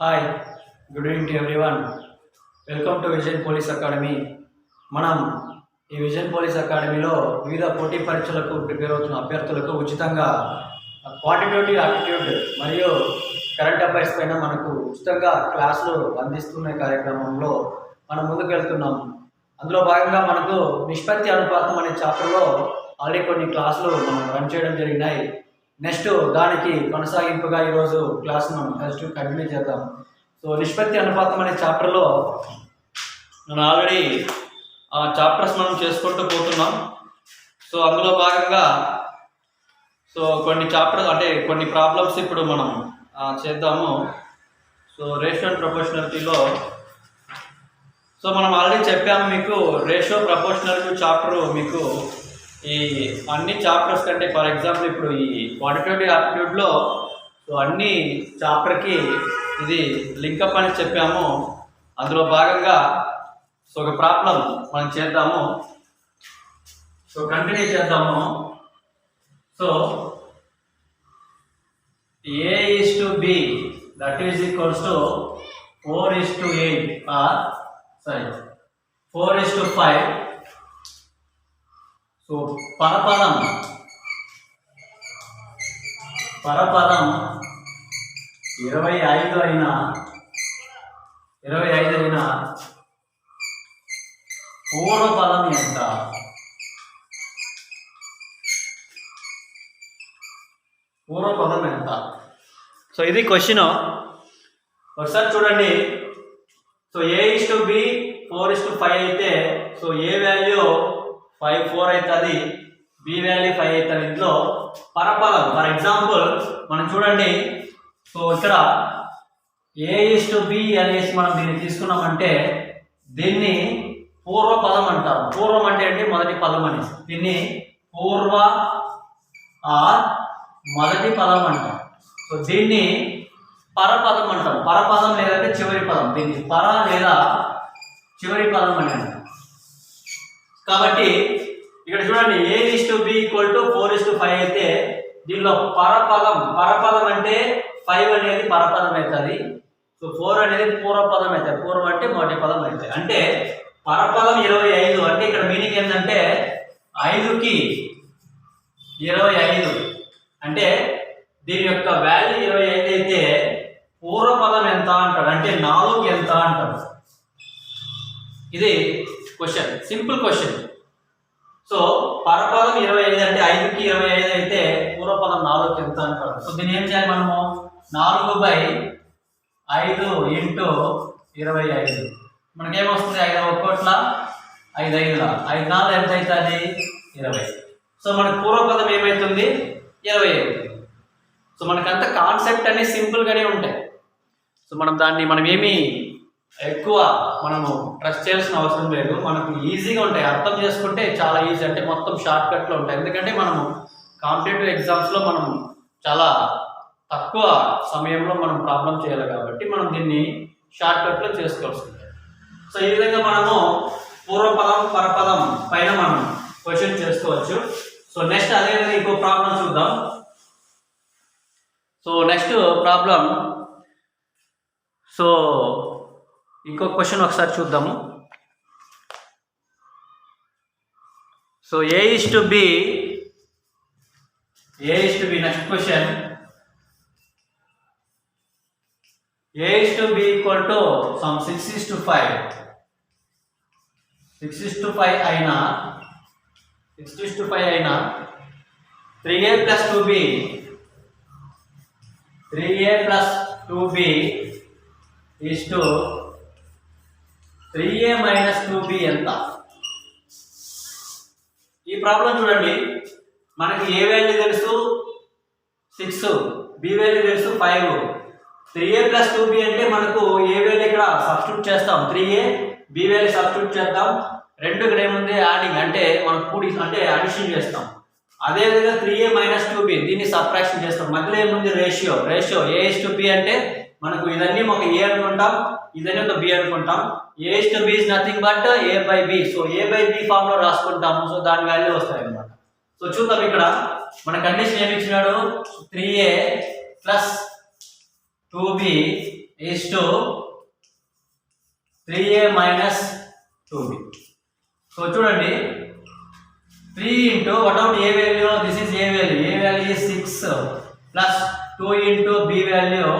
Hi, good evening to everyone. Welcome to vision police academy. మనం ఈ vision police అకాడమీలో వివిధ పోటీ పరీక్షలకు ప్రిపేర్ అవుతున్న అభ్యర్థులకు ఉచితంగా క్వాంటిటేటివ్ ఆప్టిట్యూడ్ మరియు కరెంట్ అఫైర్స్ పైన మనకు ఉచితంగా క్లాసులు అందిస్తున్న కార్యక్రమంలో మనం ముందుకు వెళ్తున్నాం. అందులో భాగంగా మనకు నిష్పత్తి అనుపాతం అనే చాప్టర్లో ఆల్రెడీ కొన్ని క్లాసులు మనం రన్ చేయడం జరిగినాయి. నెక్స్ట్ దానికి కొనసాగింపుగా ఈరోజు క్లాస్ను కంటిన్యూ చేద్దాం. సో నిష్పత్తి అనుపాతం అనే చాప్టర్లో మనం ఆల్రెడీ ఆ చాప్టర్స్ మనం చేసుకుంటూ పోతున్నాం. సో అందులో భాగంగా కొన్ని చాప్టర్స్ అంటే కొన్ని ప్రాబ్లమ్స్ ఇప్పుడు మనం చేద్దాము. సో రేషియో అండ్ ప్రపోర్షనాలిటీలో మనం ఆల్రెడీ చెప్పాము మీకు రేషియో ప్రపోర్షనాలిటీ చాప్టర్ మీకు ఈ అన్ని చాప్టర్స్ కంటే ఫర్ ఎగ్జాంపుల్ ఇప్పుడు ఈ క్వాంటిటేటివ్ ఆప్టిట్యూడ్లో అన్ని చాప్టర్కి ఇది లింకప్ అని చెప్పాము. అందులో భాగంగా ఒక ప్రాబ్లం మనం చేద్దాము. కంటిన్యూ చేద్దాము. A:B that is equals to 4:8 or 4:5. పరపదం 25 అయినా పూర్వపదం ఎంత? ఇది క్వశ్చన్. ఒకసారి చూడండి. A:B 4:5 అయితే A వాల్యూ 4 అవుతుంది, B వాల్యూ 5 అవుతుంది. ఇందులో పరపదం ఫర్ ఎగ్జాంపుల్ మనం చూడండి. ఇక్కడ A:B అనేసి మనం దీన్ని తీసుకున్నామంటే దీన్ని పూర్వపదం అంటారు. పూర్వం అంటే ఏంటి? మొదటి పదం అనేసి. దీన్ని పూర్వ మొదటి పదం అంటాం. దీన్ని పరపదం అంటాం. పరపదం లేదంటే చివరి పదం. దీన్ని పర లేదా చివరి పదం అని అంటాం. కాబట్టి ఇక్కడ చూడండి A:B = 4:5 అయితే దీనిలో పరపదం అంటే 5 అనేది పరపదం అవుతుంది. 4 అనేది పూర్వపదం అవుతుంది. పూర్వం అంటే మొదటి పదం అవుతుంది. అంటే పరపదం 25. అంటే ఇక్కడ మీనింగ్ ఏంటంటే 5కి 25 అంటే దీని యొక్క వాల్యూ 25 అయితే పూర్వపదం ఎంత అంటాడు, అంటే 4కి ఎంత అంటాడు. ఇది క్వశ్చన్, సింపుల్ క్వశ్చన్. పరపదం 25 అంటే 5కి 25 అయితే పూర్వపదం 4కి ఎంత అంటారు. దీన్ని ఏం చేయాలి మనము? 4/5 × 25 మనకేమొస్తుంది? 5 1 5 5 5 4 ఎంత అవుతుంది? 20. మనకు పూర్వపదం ఏమవుతుంది? 20 అవుతుంది. మనకంత కాన్సెప్ట్ అనేది సింపుల్గానే ఉంటాయి. మనం ఏమీ ఎక్కువ ట్రస్ట్ చేయాల్సిన అవసరం లేదు. మనకు ఈజీగా ఉంటాయి, అర్థం చేసుకుంటే చాలా ఈజీ. అంటే మొత్తం షార్ట్ కట్లో ఉంటాయి. ఎందుకంటే మనము కాంపిటేటివ్ ఎగ్జామ్స్లో మనం చాలా తక్కువ సమయంలో మనం ప్రాబ్లం చేయాలి కాబట్టి మనం దీన్ని షార్ట్ కట్లో చేసుకోవాల్సి ఉంటుంది. ఈ విధంగా మనము పూర్వపదం పరపదం పైన మనం క్వశ్చన్ చేసుకోవచ్చు. నెక్స్ట్ అదేవిధంగా ఇంకో ప్రాబ్లం చూద్దాం. నెక్స్ట్ ప్రాబ్లం ఇంకో క్వశ్చన్ ఒకసారి చూద్దాము. A:B next question. A:B = 6:5 అయినా 3A + 2B 3A + 2B is to 3A - 2B ఎంత? ఈ ప్రాబ్లం చూడండి. మనకి ఏ వాల్యూ తెలుసు? 6, B వాల్యూ తెలుసు 5. 3A + 2B అంటే మనకు ఏ వాల్యూ ఇక్కడ సబ్స్టిట్యూట్ చేస్తాం. 3A B వాల్యూ సబ్స్టిట్యూట్ చేద్దాం. రెండు ఇక్కడ ఏముంది? యాడింగ్ అంటే మనం అంటే అడిషన్ చేస్తాం. అదేవిధంగా 3A - 2B దీన్ని సబ్ట్రాక్షన్ చేస్తాం. మధ్యలో ఏముంది? రేషియో. A:B అంటే మనకు ఇదన్నీ ఒక A అనుకుంటాం, ఇదన్నీ ఒక B అనుకుంటాం. A:B is nothing but A/B. A/B form లో రాసుకుంటాము. దాని వాల్యూ వస్తాయి అన్నమాట. చూద్దాం. ఇక్కడ మన కండిషన్ ఏమి ఇచ్చినాడు? 3A + 2B is to 3a minus 2b. So చూడండి 3 into whatever a value, this is a value is 6 plus 2 into b value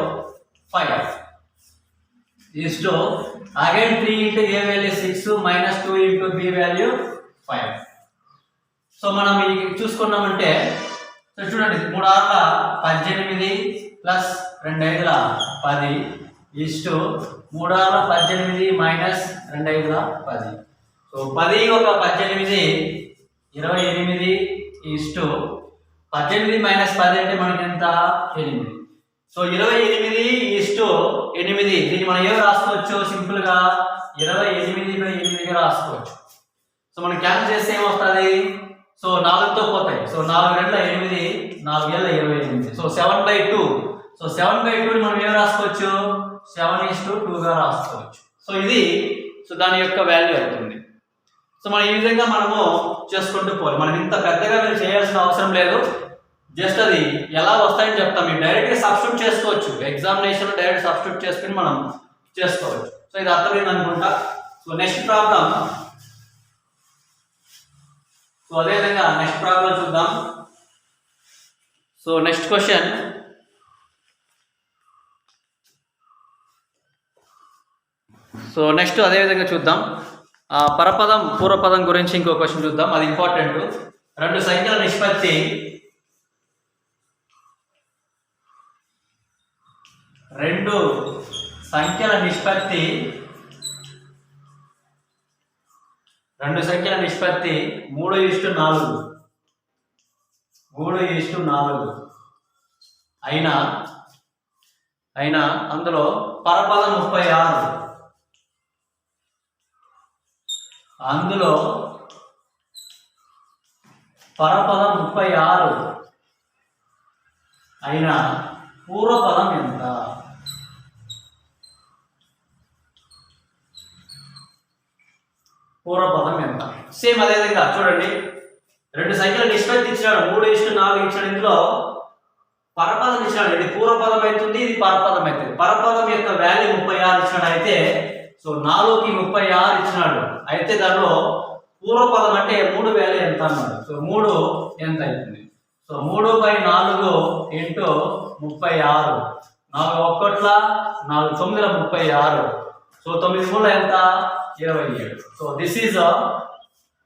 5 is to again 3 into a value 6 minus 2 into b value 5. So మనం చూసుకున్నామంటే so చూడండి 3 6ల 18 plus 2 5ల 10 is to 3 6ల 18 minus 2 5ల 10. So 10 ఒక 18 28 is to 18 minus 10 అంటే మనకి ఎంత 8. So 28 is to 8. దీన్ని మనం ఏం రాసుకోవచ్చు సింపుల్ గా 28/8 రాసుకోవచ్చు. సో మనం క్యాన్సిల్ చేస్తే ఏమొస్తుంది సో 4 తో పోతాయి. సో 4 2 8 4 7 28. సో 7/2. సో 7/2 ని మనం ఏం రాసుకోవచ్చు 7:2 గా రాసుకోవచ్చు. సో ఇది సో దాని యొక్క వాల్యూ అవుతుంది. సో మనం ఈ విధంగా మనము చేసుకుంటూ పోవాలి. మనం ఇంత పెద్దగా మీరు చేయాల్సిన అవసరం లేదు. జస్ట్ అది ఎలా వస్తాయని చెప్తాం. మీరు డైరెక్ట్గా సబ్స్టిట్యూట్ చేసుకోవచ్చు. ఎగ్జామినేషన్ డైరెక్ట్ సబ్స్టిట్యూట్ చేసుకుని మనం చేసుకోవచ్చు. సో ఇది అర్థమైంది అనుకుంటా. So next problem. సో అదేవిధంగా నెక్స్ట్ ప్రాబ్లం చూద్దాం. So next question. So next అదేవిధంగా చూద్దాం. పరపదం పూర్వపదం గురించి ఇంకో క్వశ్చన్ చూద్దాం. అది ఇంపార్టెంట్. రెండు సంఖ్యల నిష్పత్తి రెండు సంఖ్యల నిష్పత్తి 3:4 అయినా అందులో పరపదం 36 అయినా పూర్వపదం ఎంత? సేమ్ అదే విధంగా చూడండి. రెండు సంఖ్యల నిష్పత్తి ఇచ్చినాడు 3:4 ఇచ్చాడు. ఇందులో పరపదం ఇచ్చినాడు. ఇది పూర్వపదం అవుతుంది, ఇది పరపదం అవుతుంది. పరపదం యొక్క వాల్యూ 36 ఇచ్చినాడు. అయితే సో 4కి 36 ఇచ్చినాడు. అయితే దానిలో పూర్వపదం అంటే 3 వాల్యూ ఎంత అన్నాడు. సో 3 ఎంత అవుతుంది? So 3/4 into 36. 4 1 4 9 36. సో 9 3 ఎంత 27. So this is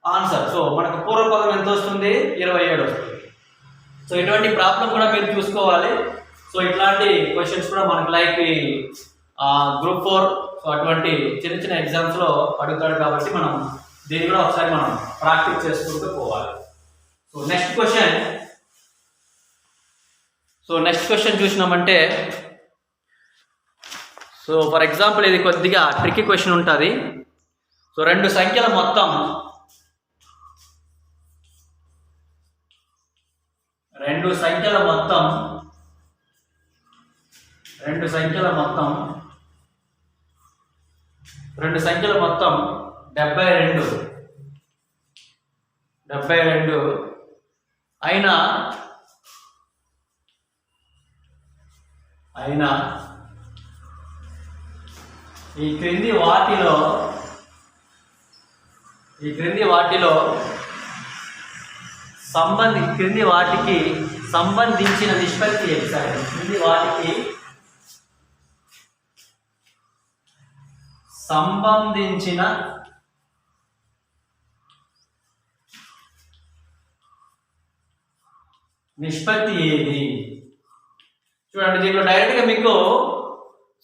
answer. So మనకు పూర్వపదం ఎంత వస్తుంది 27 వస్తుంది. సో ఇటువంటి ప్రాబ్లం కూడా మీరు చూసుకోవాలి. సో ఇట్లాంటి క్వశ్చన్స్ కూడా మనకు లైక్ గ్రూప్ 4 సో అటువంటి చిన్న చిన్న ఎగ్జామ్స్ లో అడుగుతాడు. కాబట్టి మనం దీన్ని కూడా ఒకసారి మనం ప్రాక్టీస్ చేసుకుంటూ పోవాలి. సో నెక్స్ట్ క్వశ్చన్ చూసినామంటే సో ఫర్ ఎగ్జాంపుల్ ఇది కొద్దిగా ట్రిక్కీ క్వశ్చన్ ఉంటుంది. సో రెండు సంఖ్యల మొత్తం రెండు సంఖ్యల మొత్తం 72 అయినా ఈ క్రింది వాటికి సంబంధించిన నిష్పత్తి ఎక్సాక్ట్. క్రింది వాటికి సంబంధించిన నిష్పత్తి ఏది? చూడండి దీంట్లో డైరెక్ట్గా మీకు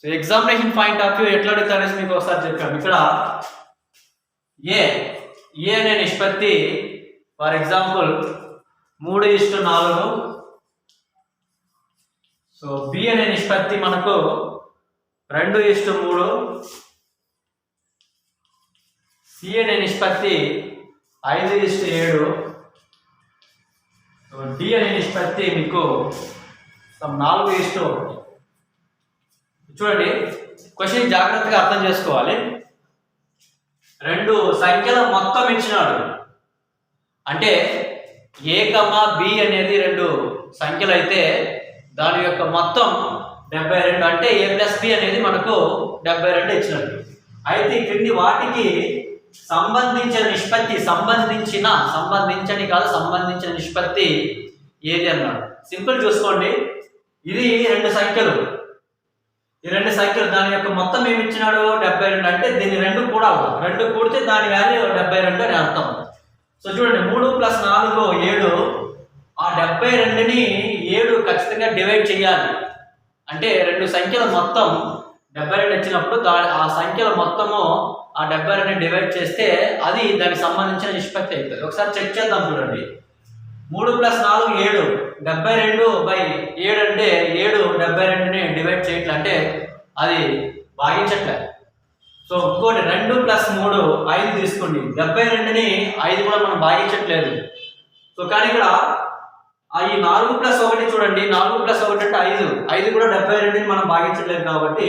ఎగ్జామినేషన్ పాయింట్ ఆఫ్ వ్యూ ఎట్లా అడుగుతారనేసి మీకు ఒకసారి చెప్పాము. ఇక్కడ ఏ అనే నిష్పత్తి ఫర్ ఎగ్జాంపుల్ 3:4. సో బి అనే నిష్పత్తి మనకు 2:3. సి అనే నిష్పత్తి 5:7. సో డి అనే నిష్పత్తి మీకు 4:1. చూడండి క్వశ్చన్ జాగ్రత్తగా అర్థం చేసుకోవాలి. రెండు సంఖ్యల మొత్తం ఇచ్చినాడు అంటే ఏ కమా బి అనేది రెండు సంఖ్యలు అయితే దాని యొక్క మొత్తం 72 అంటే a ప్లస్ b అనేది మనకు 72 ఇచ్చినట్టు. అయితే ఈ క్రింది వాటికి సంబంధించిన నిష్పత్తి ఏది అన్నాడు. సింపుల్ చూసుకోండి, ఇది రెండు సంఖ్యలు, ఈ రెండు సంఖ్యలు దాని యొక్క మొత్తం ఏమి ఇచ్చినాడు 72 అంటే దీన్ని రెండు కూడితే దాని వాల్యూ 72 అని అర్థం. సో చూడండి 3 + 4 7, ఆ 72ని 7 ఖచ్చితంగా డివైడ్ చేయాలి. అంటే రెండు సంఖ్యల మొత్తం 72 వచ్చినప్పుడు ఆ సంఖ్యల మొత్తము ఆ 72ని డివైడ్ చేస్తే అది దానికి సంబంధించిన నిష్పత్తి అవుతుంది. ఒకసారి చెక్ చేద్దాం చూడండి. 3 + 4 7, 72/7 అంటే 7 72ని డివైడ్ చేయట్లే, అంటే అది భాగించట్లేదు. సో ఇంకోటి 2 + 3 5 తీసుకోండి, 72ని 5 కూడా మనం భాగించట్లేదు. సో కానీ ఇక్కడ ఈ 4 + 1 చూడండి, 4 + 1 అంటే 5 కూడా 72ని మనం భాగించట్లేదు కాబట్టి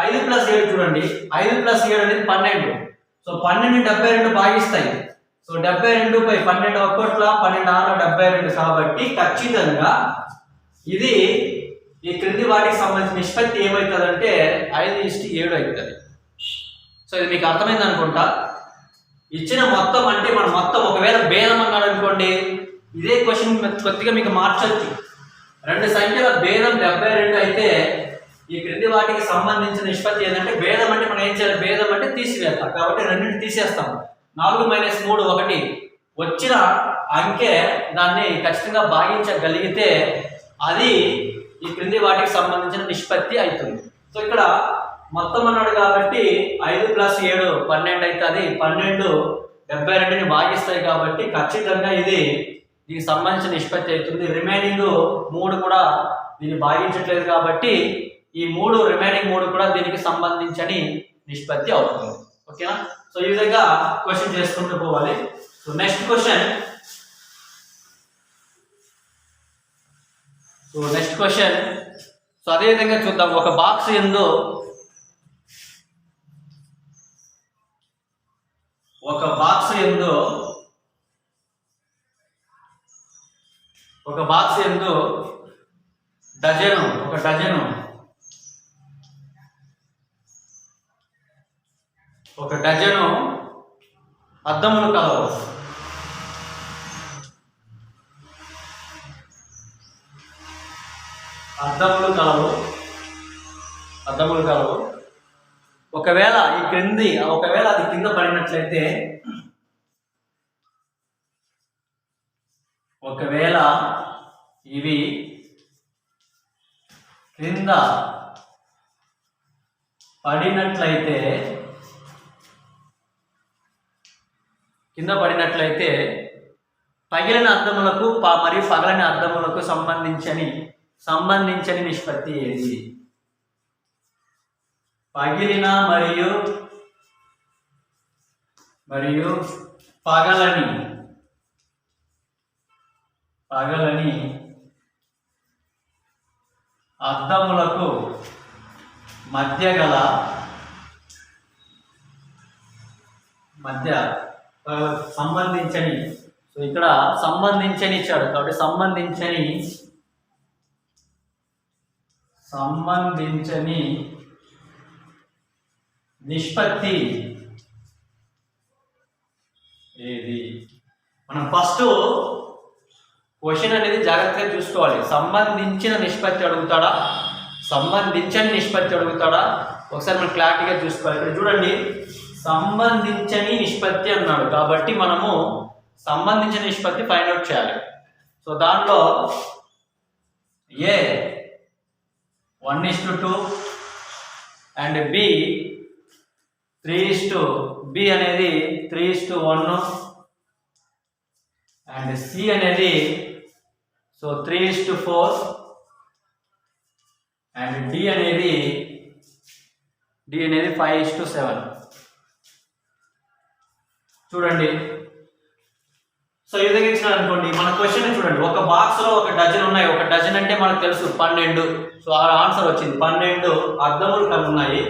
5 + 7 చూడండి, 5 + 7 అనేది 12. సో 12ని 72 భాగిస్తాయి. సో 72/12 ఒక్కట్ల 12 6 72 కాబట్టి ఖచ్చితంగా ఇది ఈ క్రింది వాటికి సంబంధించిన నిష్పత్తి ఏమవుతుందంటే 5:7 అవుతుంది. సో ఇది మీకు అర్థమైంది అనుకుంటా. ఇచ్చిన మొత్తం అంటే మనం మొత్తం ఒకవేళ భేదం అన్నాడు అనుకోండి, ఇదే క్వశ్చన్ కొద్దిగా మీకు మార్చొచ్చు. రెండు సంఖ్యల భేదం 72 అయితే ఈ క్రింది వాటికి సంబంధించిన నిష్పత్తి ఏదంటే భేదం అంటే మనం ఏం చేయాలి, భేదం అంటే తీసివేస్తాం కాబట్టి రెండింటిని తీసేస్తాం. 4 - 3 1, వచ్చిన అంకె దాన్ని ఖచ్చితంగా భాగించగలిగితే అది ఈ క్రింది వాటికి సంబంధించిన నిష్పత్తి అవుతుంది. సో ఇక్కడ మొత్తం అన్నాడు కాబట్టి 5 + 7 12 అవుతుంది. 12 72ని భాగిస్తాయి కాబట్టి ఖచ్చితంగా ఇది దీనికి సంబంధించిన నిష్పత్తి అవుతుంది. రిమైనింగ్ 3 కూడా దీన్ని భాగించట్లేదు కాబట్టి ఈ రిమైనింగ్ 3 కూడా దీనికి సంబంధించని నిష్పత్తి అవుతుంది. ఓకేనా? సో ఈ విధంగా క్వశ్చన్ చేసుకుంటూ పోవాలి. సో నెక్స్ట్ క్వశ్చన్ సో అదే విధంగా చూద్దాం. ఒక బాక్స్ యందు ఒక డజను అద్దములు కలవు. ఒకవేళ అది కింద పడినట్లయితే, ఒకవేళ ఇవి కింద పడినట్లయితే పగిలిన అద్దములకు మరియు పగలని అద్దములకు సంబంధించని నిష్పత్తి ఏది? పగిలిన మరియు పగలని అద్దములకు మధ్య సంబంధించని. సో ఇక్కడ సంబంధించని ఇచ్చాడు కాబట్టి సంబంధించని నిష్పత్తి ఏది? మనం ఫస్ట్ క్వశ్చన్ అనేది జాగ్రత్తగా చూసుకోవాలి. సంబంధించిన నిష్పత్తి అడుగుతాడా, సంబంధించని నిష్పత్తి అడుగుతాడా, ఒకసారి మనం క్లారిటీగా చూసుకోవాలి. ఇక్కడ చూడండి, సంబంధించని నిష్పత్తి అన్నాడు కాబట్టి మనము సంబంధించిన నిష్పత్తి ఫైండ్ అవుట్ చేయాలి. సో దాంట్లో ఏ 1:2 అండ్ బి 3:B అనేది 3:1 అండ్ సి అనేది 3:4 అండ్ డి అనేది 5:7. చూడండి. సో ఈ విధంగా ఇచ్చినారు అనుకోండి, మన క్వశ్చన్ చూడండి, ఒక బాక్స్ లో ఒక డజన్ ఉన్నాయి. ఒక డజన్ అంటే మనకు తెలుసు 12. సో ఆ ఆన్సర్ వచ్చింది. 12 అద్దములు ఉన్నాయి.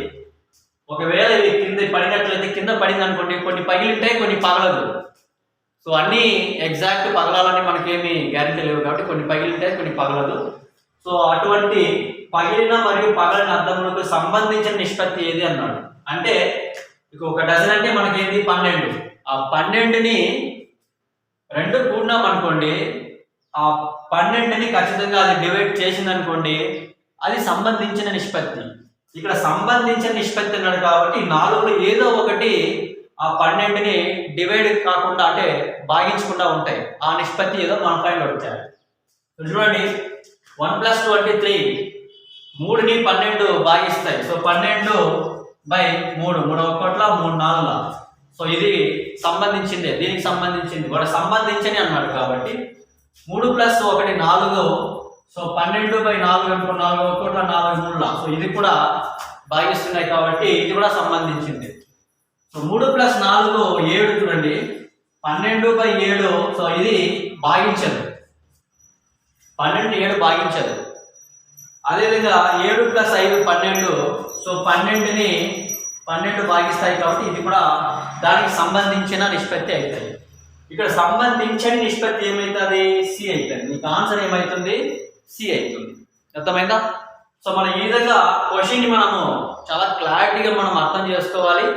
ఒకవేళ ఇవి కింద పడినట్లయితే, కింద పడింది అనుకోండి, కొన్ని పగిలింటాయి, కొన్ని పగలదు. సో అన్ని ఎగ్జాక్ట్ పగలాలని మనకేమి గ్యారెంటీ లేవు కాబట్టి కొన్ని పగిలింటాయి, కొన్ని పగలదు. సో అటువంటి పగిలిన మరియు పగలని అద్దములకు సంబంధించిన నిష్పత్తి ఏది అన్నాడు. అంటే ఇక ఒక డజన్ అంటే మనకేంటి 12. ఆ 12ని 2 కూడినాం అనుకోండి, ఆ 12ని ఖచ్చితంగా అది డివైడ్ చేసింది అనుకోండి, అది సంబంధించిన నిష్పత్తి. ఇక్కడ సంబంధించిన నిష్పత్తి అన్నాడు కాబట్టి 4లో ఏదో ఒకటి ఆ 12ని డివైడ్ కాకుండా అంటే భాగించకుండా ఉంటాయి. ఆ నిష్పత్తి ఏదో మనం ఫైండ్ అవుట్ చేయాలి. చూడండి 1 + 2 అంటే 3. 3ని 12 భాగిస్తాయి. సో 12/3 3 1 3 4. సో ఇది సంబంధించిందే, దీనికి సంబంధించింది వాడు సంబంధించని అన్నాడు కాబట్టి 3 + 1 4. సో 12/4 అనుకో, 4 1 4 3. సో ఇది కూడా భాగిస్తున్నాయి కాబట్టి ఇది కూడా సంబంధించింది. సో 3 + 4 7. చూడండి 12/7. సో ఇది భాగించదు, 12 7 భాగించదు. అదేవిధంగా 7 + 5 12. సో 12ని 12 భాగిస్తాయి కాబట్టి ఇది కూడా దానికి సంబంధించిన నిష్పత్తి అవుతుంది. ఇక్కడ సంబంధించని నిష్పత్తి ఏమవుతుంది? సి అవుతుంది. నీకు ఆన్సర్ ఏమవుతుంది? సి అవుతుంది. అర్థమైందా? సో మనం ఈ విధంగా క్వశ్చన్ని మనము చాలా క్లారిటీగా మనం అర్థం చేసుకోవాలి.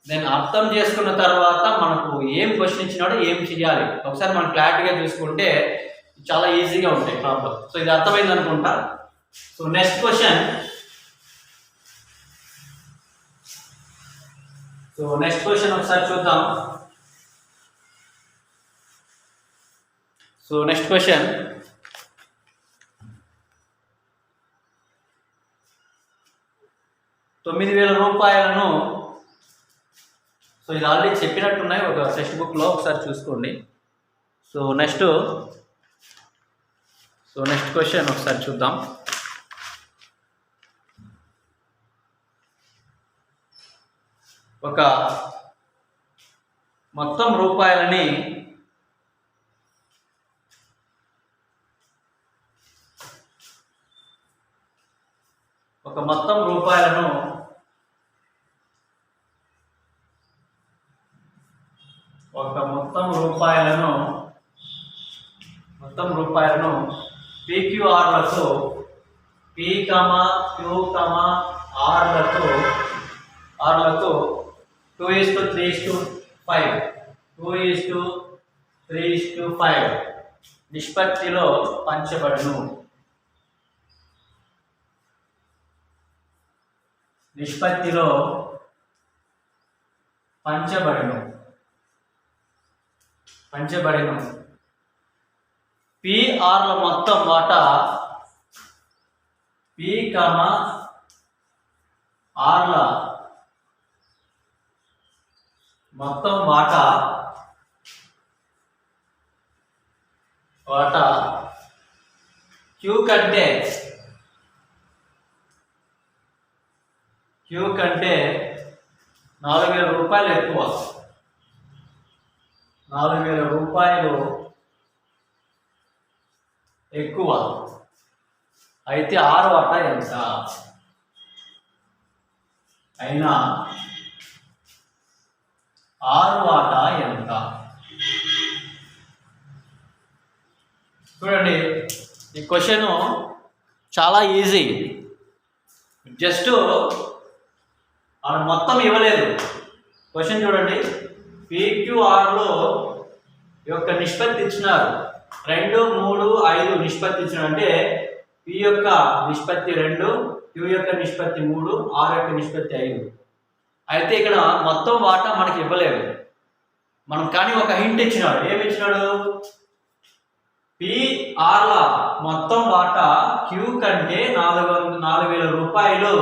దాన్ని అర్థం చేసుకున్న తర్వాత మనకు ఏం క్వశ్చన్ ఇచ్చినాడో ఏం చేయాలి ఒకసారి మనం క్లారిటీగా చూసుకుంటే చాలా ఈజీగా ఉంటాయి ప్రాబ్లం. సో ఇది అర్థమైంది అనుకుంటా. So next question. ఒకసారి చూద్దాం. So next question. ₹9,000. సో ఇది ఆల్రెడీ చెప్పినట్టున్నాయి ఒక టెక్స్ట్ బుక్లో, ఒకసారి చూసుకోండి. సో నెక్స్ట్ క్వశ్చన్ ఒకసారి చూద్దాం. ఒక మొత్తం రూపాయలని PQRలకు P, Q, Rలకు 2:3:5 నిష్పత్తిలో పంచబడును. PRల మొత్తం వాటా P, Rల మొత్తం వాటా Q కంటే ₹4,000 ఎక్కువ. ₹4,000 ఎక్కువ అయితే R వాటా ఎంత? R వాటా ఎంత? చూడండి ఈ క్వశ్చన్ చాలా ఈజీ. జస్ట్ మొత్తం ఇవ్వలేదు. క్వశ్చన్ చూడండి, PQRలో యొక్క నిష్పత్తి ఇచ్చినారు. 2, 3, 5 నిష్పత్తి ఇచ్చినారు. అంటే P యొక్క నిష్పత్తి 2, Q యొక్క నిష్పత్తి 3, R యొక్క నిష్పత్తి 5. అయితే ఇక్కడ మొత్తం వాటా మనకి ఇవ్వలేదు. మనం కానీ ఒక హింట్ ఇచ్చినాడు. ఏమి ఇచ్చినాడు? PRల మొత్తం వాటా Q కంటే ₹4,000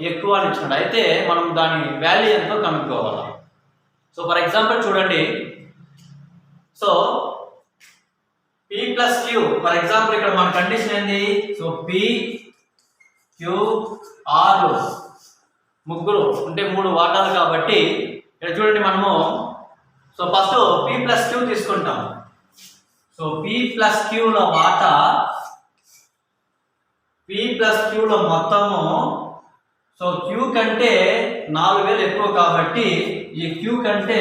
ఎక్కువ అని ఇచ్చినాడు. అయితే మనం దాని వాల్యూ ఎంతో కనుక్కోవాలి. సో ఫర్ ఎగ్జాంపుల్ చూడండి. So P + Q for example ఇక్కడ మన కండిషన్ ఏంది? సో P, Q, R ముగ్గురు అంటే 3 వాటాలు కాబట్టి ఇక్కడ చూడండి మనము సో ఫస్ట్ P + Q తీసుకుంటాం. సో P + Qలో వాటా P + Qలో మొత్తము సో Q కంటే 4,000 ఎక్కువ కాబట్టి ఈ Q కంటే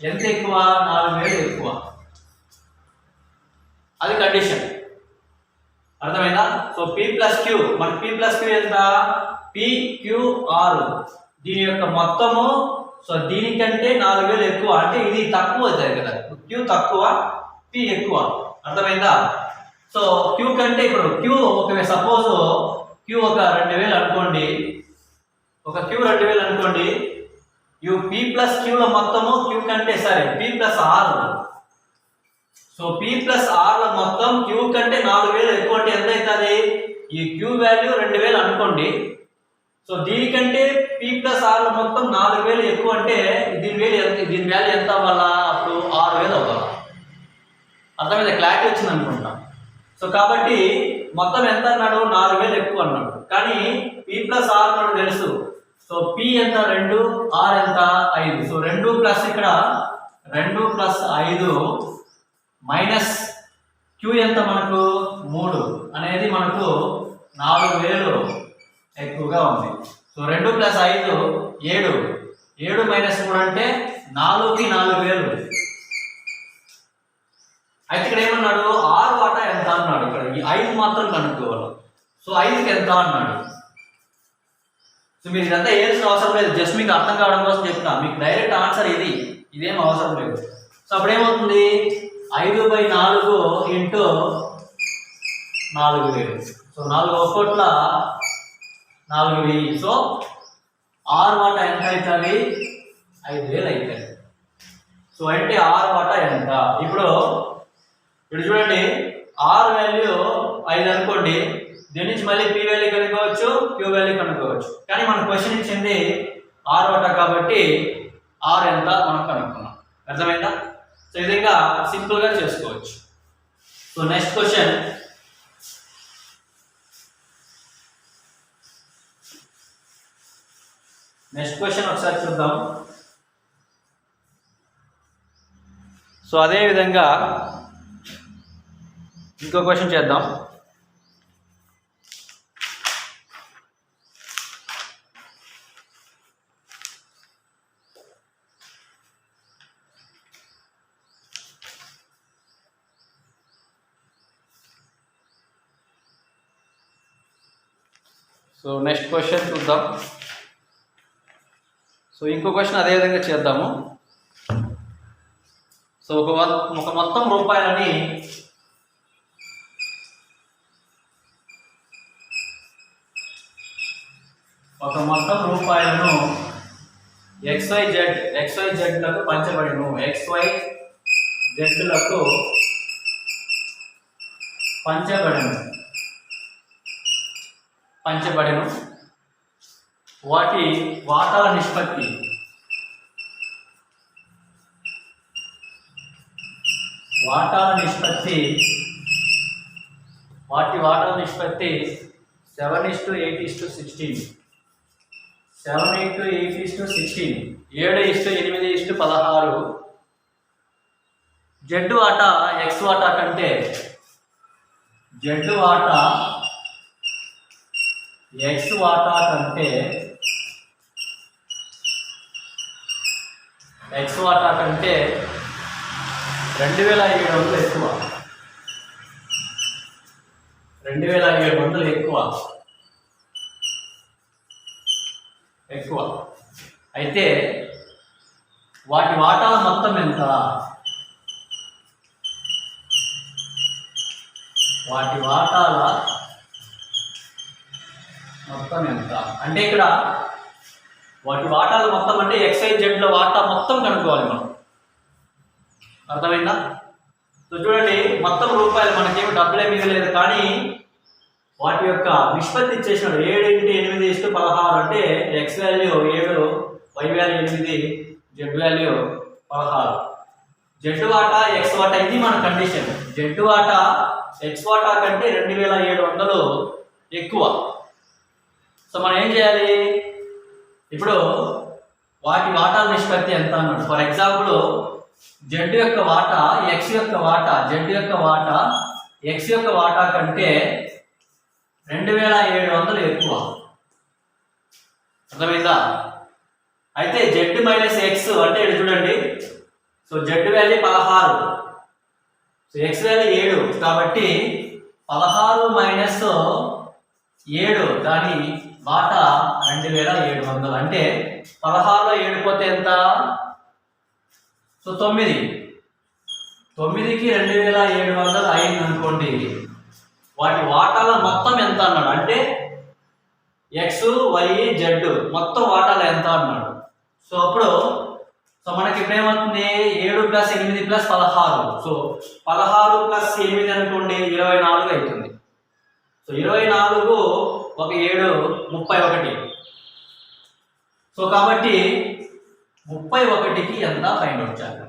ఎంత ఎక్కువ? 4,000 ఎక్కువ. అది కండిషన్. అర్థమైందా? సో పి ప్లస్ క్యూ, మన పి ప్లస్ క్యూ ఎంత? PQR, దీని యొక్క మొత్తము. సో దీనికంటే 4000 ఎక్కువ, అంటే ఇది తక్కువ అవుతుంది కదా, క్యూ తక్కువ పి ఎక్కువ. అర్థమైందా? సో క్యూ కంటే ఇప్పుడు క్యూ ఒక సపోజ్ క్యూ ఒక 2000 అనుకోండి, ఒక క్యూ 2000 అనుకోండి, పి ప్లస్ క్యూల మొత్తము క్యూ కంటే సరే P plus R. So P plus R ల మొత్తం క్యూ కంటే 4000 ఎక్కువ అంటే ఎంత అవుతుంది? ఈ క్యూ వాల్యూ 2000 అనుకోండి. సో దీనికంటే పి ప్లస్ ఆర్ ల మొత్తం 4000 ఎక్కువ అంటే దీని వాల్యూ ఎంత అవ్వాలా? అప్పుడు 6000 అవ్వాలి. అర్థమైందా? క్లారిటీ వచ్చింది అనుకుంటా. సో కాబట్టి మొత్తం ఎంత అన్నాడు? 4000 ఎక్కువ అన్నాడు. కానీ పి ప్లస్ ఆర్ మనకు తెలుసు. సో పి ఎంత? 2, ఆర్ ఎంత? 5. సో 2 ప్లస్ ఇక్కడ 2 ప్లస్ 5 మైనస్ క్యూ ఎంత మనకు? 3 అనేది మనకు 4000 ఎక్కువగా ఉంది. సో 2 ప్లస్ 5 7, 7 మైనస్ 3 అంటే 4కి 4000. అయితే ఇక్కడ ఏమన్నాడు? 6 వాటా ఎంత అన్నాడు. ఇక్కడ ఈ 5 మాత్రం కనుక్కోవాలి. సో 5కి ఎంత అన్నాడు. సో మీరు ఇదంతా వేయాల్సిన అవసరం లేదు, జస్ట్ మీకు అర్థం కావడం కోసం చెప్పిన. మీకు డైరెక్ట్ ఆన్సర్ ఇదేం అవసరం లేదు. సో అప్పుడేమవుతుంది? 5/4 ఇంటూ 4000. సో 4 ఒక్కోట్ల 4000. సో 6 వాటా ఎంత అవుతుంది? 5000 అవుతుంది. సో అంటే 6 వాటా ఎంత? ఇప్పుడు చూడండి, ఆర్ వాల్యూ 5 అనుకోండి, దీని నుంచి మళ్ళీ పి వాల్యూ కనుక్కోవచ్చు, క్యూ వాల్యూ కనుక్కోవచ్చు. కానీ మన క్వశ్చన్ ఇచ్చింది 6 వాటా కాబట్టి ఆర్ ఎంత మనం కనుక్కున్నాం. అర్థమైందా? సో ఈ విధంగా సింపుల్గా చేసుకోవచ్చు. సో నెక్స్ట్ క్వశ్చన్, ఒకసారి చూద్దాం. సో అదే విధంగా ఇంకో క్వశ్చన్ చేద్దాం. సో నెక్స్ట్ క్వశ్చన్ చూద్దాం. సో ఇంకో క్వశ్చన్ అదే విధంగా చేద్దాము. సో ఒక మొత్తం రూపాయలని XYZ లకు పంచబడిను. XYZ లకు పంచబడిను. వాటి వాటాల నిష్పత్తి 7:8:16. 7:8:16. 7:8:16. Z వాటా X వాటా కంటే X వాటా కంటే 2700 ఎక్కువ. 2700 ఎక్కువ. అయితే వాటి వాటాల మొత్తం ఎంత? అంటే ఇక్కడ వాటి వాటాల మొత్తం అంటే XYZ వాటా మొత్తం కనుక్కోవాలి మనం. అర్థమైందా? సో చూడండి, మొత్తం రూపాయలు మనకేమి డబ్బులే మిగలేదు, కానీ వాటి యొక్క నిష్పత్తి ఇచ్చేసినాడు. 7:8:16 అంటే X value 7, Y value 8, Z value 16. Z వాటా X వాటా ఇది మన కండిషన్. Z వాటా X వాటా కంటే 2700 ఎక్కువ. సో మనం ఏం చేయాలి? ఇప్పుడు వాటి వాటాల నిష్పత్తి ఎంత అన్నాడు. ఫర్ ఎగ్జాంపుల్ Z యొక్క వాటా X యొక్క వాటా కంటే 2700 ఎక్కువ. అర్థమైందా? అయితే Z మైనస్ X అంటే ఇక్కడ చూడండి. So Z value 16, so X value 7, కాబట్టి 16 మైనస్ 7 దాని వాటా 2700. అంటే 16లో 7 పోతే ఎంత? సో 9కి 2700 అయింది అనుకోండి. వాటి వాటాల మొత్తం ఎంత అన్నాడు అంటే ఎక్స్ వై జెడ్ మొత్తం వాటాలు ఎంత అన్నాడు. సో అప్పుడు మనకి ఇప్పుడు ఏమవుతుంది? 7 + 8 + 16. సో 16 + 8 అనుకోండి 24 అవుతుంది. సో 24 ఒక 7 31. సో కాబట్టి 31కి ఎంత ఫైండ్ అవుట్ చేయాలి?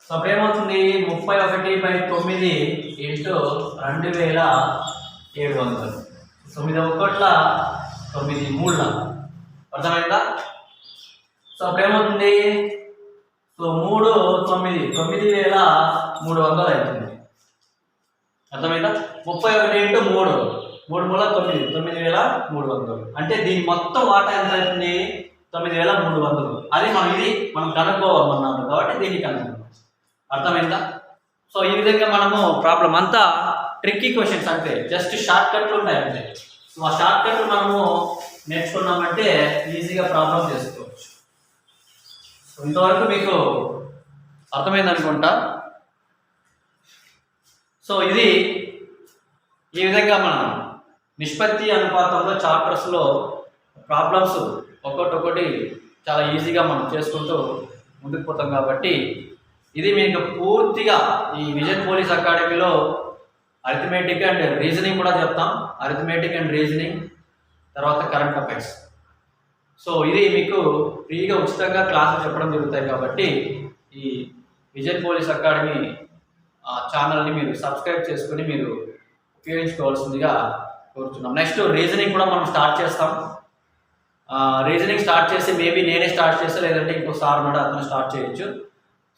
సో అప్పుడు ఏమవుతుంది? 31/9 × 2700. 9 1 9 3. అర్థమైందా? సో అప్పుడు ఏమవుతుంది? సో 3 9 9300 అవుతుంది. అర్థమైందా? 31 × 3 3 3 9 9300. అంటే దీని మొత్తం వాటా ఎంత అవుతుంది? 9300. అది మనం కనుక్కోమన్నాము కాబట్టి దీన్ని కనుక్కుంటాం. అర్థమైందా? సో ఈ విధంగా మనము ప్రాబ్లం అంతా ట్రిక్కీ క్వశ్చన్స్ అంటే జస్ట్ షార్ట్ కట్లు ఉంటాయి అంతే. సో ఆ షార్ట్ కట్లు మనము నేర్చుకున్నామంటే ఈజీగా ప్రాబ్లం చేసుకోవచ్చు. సో ఇంతవరకు మీకు అర్థమైంది అనుకుంటా. సో ఇది ఈ విధంగా మనం నిష్పత్తి అనుపాతంలో చాప్టర్స్లో ప్రాబ్లమ్స్ ఒక్కొక్కటి చాలా ఈజీగా మనం చేసుకుంటూ ముందుకు పోతాం కాబట్టి ఇది మీకు పూర్తిగా ఈ విజన్ పోలీస్ అకాడమీలో అరిథమెటిక్ అండ్ రీజనింగ్ కూడా చెప్తాం. అరిథమెటిక్ అండ్ రీజనింగ్, తర్వాత కరెంట్ అఫైర్స్. సో ఇది మీకు ఫ్రీగా ఉచితంగా క్లాసులు చెప్పడం జరుగుతాయి కాబట్టి ఈ విజన్ పోలీస్ అకాడమీ ఛానల్ని మీరు సబ్స్క్రైబ్ చేసుకుని మీరు ఉపయోగించుకోవాల్సిందిగా కోరుతున్నాం. నెక్స్ట్ రీజనింగ్ కూడా మనం స్టార్ట్ చేస్తాం. రీజనింగ్ స్టార్ట్ చేసి మేబీ నేనే స్టార్ట్ చేస్తా, లేదంటే ఇంకో సార్ ఉన్నాడు అతను స్టార్ట్ చేయొచ్చు.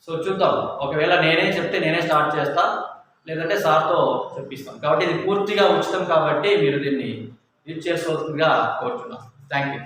సో చూద్దాం. ఒకవేళ నేనే చెప్తే నేనే స్టార్ట్ చేస్తా, లేదంటే సార్తో చెప్పిస్తాం. కాబట్టి ఇది పూర్తిగా ఉచితం కాబట్టి మీరు దీన్ని యూజ్ చేసుకోవాల్సిందిగా కోరుతున్నాం. Thank you.